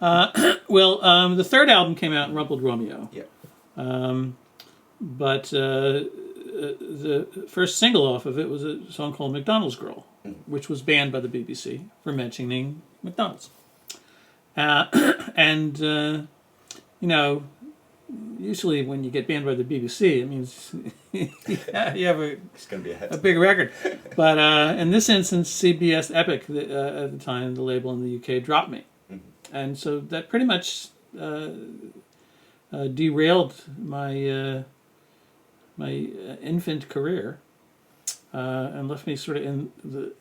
Well, the third album came out in Rumpled Romeo. Yeah. But the first single off of it was a song called McDonald's Girl, which was banned by the BBC for mentioning McDonald's. And, you know, usually when you get banned by the BBC, it means you have It's going to be a hit. a big record. But in this instance, CBS Epic, at the time, the label in the UK, dropped me. And so that pretty much derailed my infant career and left me sort of in the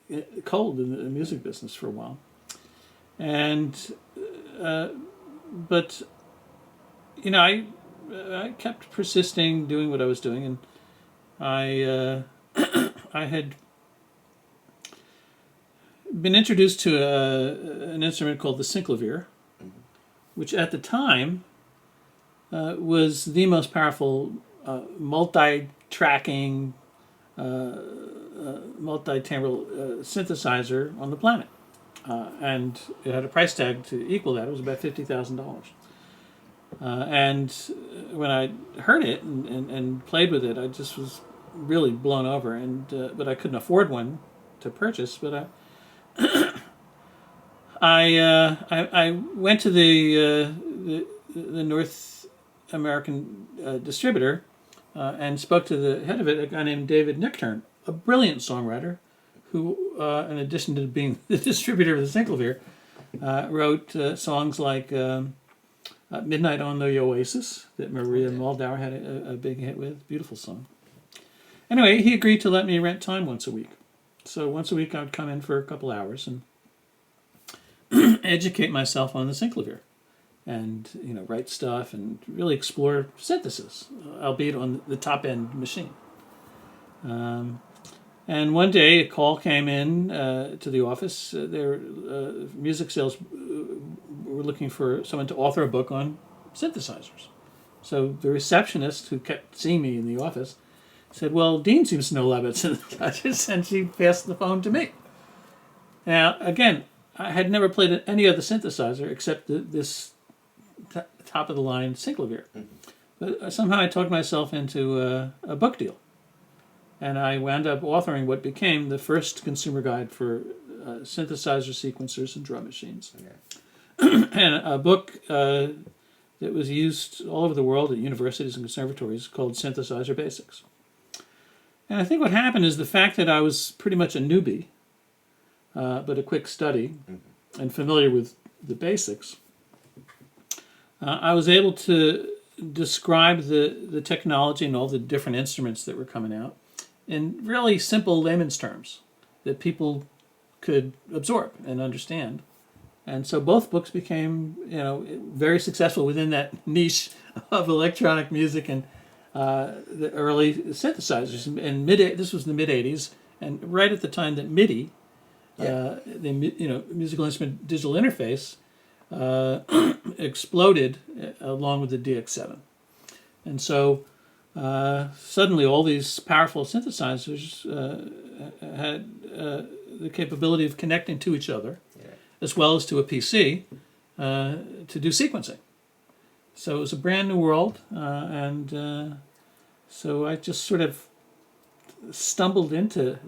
cold in the music business for a while. And but you know, I kept persisting, doing what I was doing, and I I had been introduced to an instrument called the synclavier, which at the time was the most powerful multi-tracking, multi-timbral synthesizer on the planet. And it had a price tag to equal that. It was about $50,000. And when I heard it and played with it, I just was really blown over. But I couldn't afford one to purchase. But I went to the North American distributor and spoke to the head of it, a guy named David Nichtern, a brilliant songwriter who, in addition to being the distributor of the synclavier, wrote songs like Midnight on the Oasis that Maria Moldauer had a big hit with. Beautiful song. Anyway, he agreed to let me rent time once a week. So once a week I would come in for a couple hours and educate myself on the synclavier and, you know, write stuff and really explore synthesis, albeit on the top-end machine. And one day a call came in to the office. Their music sales were looking for someone to author a book on synthesizers. So the receptionist who kept seeing me in the office said, well, Dean seems to know a lot about synthesizers, and she passed the phone to me. Now, again, I had never played any other synthesizer except this top-of-the-line synclavier. But somehow I talked myself into a book deal. And I wound up authoring what became the first consumer guide for synthesizer sequencers and drum machines. Okay. And a book that was used all over the world at universities and conservatories called Synthesizer Basics. And I think what happened is the fact that I was pretty much a newbie, but a quick study and familiar with the basics, I was able to describe the technology and all the different instruments that were coming out in really simple layman's terms that people could absorb and understand. And so both books became, you know, very successful within that niche of electronic music and the early synthesizers. And this was the mid-'80s, and right at the time that MIDI, the musical instrument digital interface, exploded along with the DX7. And so suddenly all these powerful synthesizers had the capability of connecting to each other, as well as to a PC, to do sequencing. So it was a brand new world, and so I just sort of stumbled into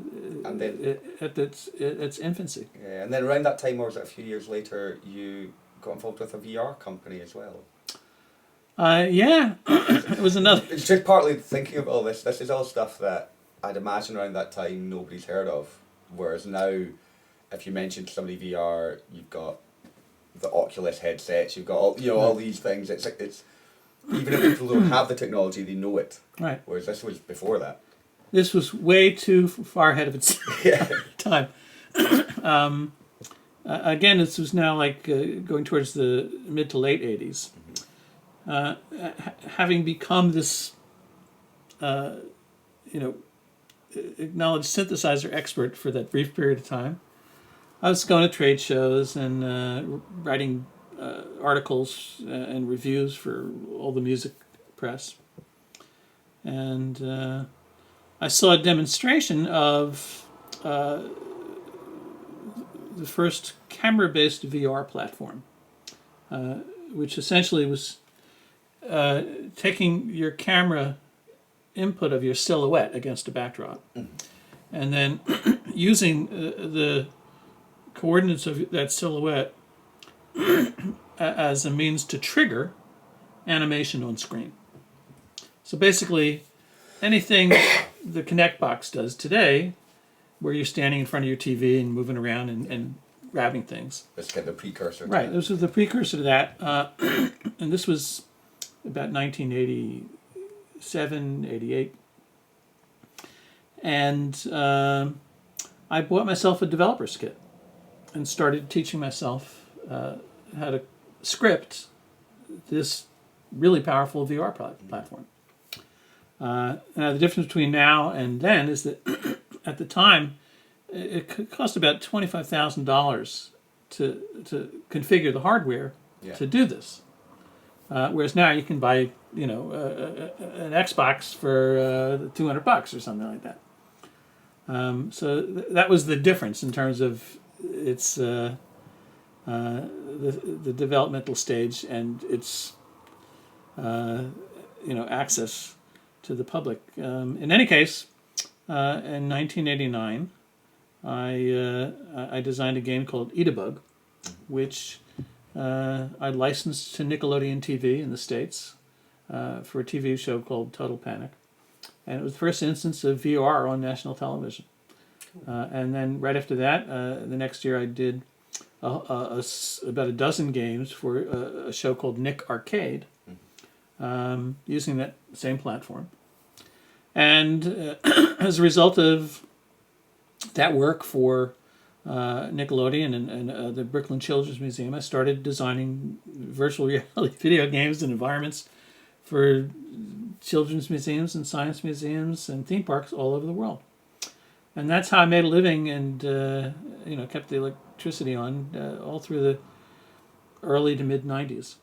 at its infancy. Yeah, and then around that time, or was it a few years later, you got involved with a VR company as well? Yeah, it was another. It's just partly thinking of all this. This is all stuff that I'd imagine around that time nobody's heard of. Whereas now, if you mention to somebody VR, you've got the Oculus headsets. You've got all these things. It's even if people don't have the technology, they know it. Right. Whereas this was before that. This was way too far ahead of its time. Again, this was now like going towards the mid to late 80s. Having become this, acknowledged synthesizer expert for that brief period of time, I was going to trade shows and writing articles and reviews for all the music press. And I saw a demonstration of the first camera-based VR platform which essentially was taking your camera input of your silhouette against a backdrop, and then using the coordinates of that silhouette as a means to trigger animation on screen. So basically, anything the Kinect box does today, where you're standing in front of your TV and moving around and grabbing things. It's kind of the precursor. Right, this was the precursor to that. And this was about 1987, 88. And I bought myself a developer's kit and started teaching myself how to script this really powerful VR platform. Now, the difference between now and then is that at the time, it cost about $25,000 to configure the hardware to do this. Whereas now you can buy, an Xbox for $200 or something like that. So that was the difference in terms of its the developmental stage and its access to the public. In any case, in 1989, I designed a game called Eat-a-Bug, which I licensed to Nickelodeon TV in the States for a TV show called Total Panic. And it was the first instance of VR on national television. And then right after that, the next year I did about a dozen games for a show called Nick Arcade, using that same platform. And as a result of that work for Nickelodeon and the Brooklyn Children's Museum, I started designing virtual reality video games and environments for children's museums and science museums and theme parks all over the world. And that's how I made a living and kept the electricity on all through the early to mid 90s.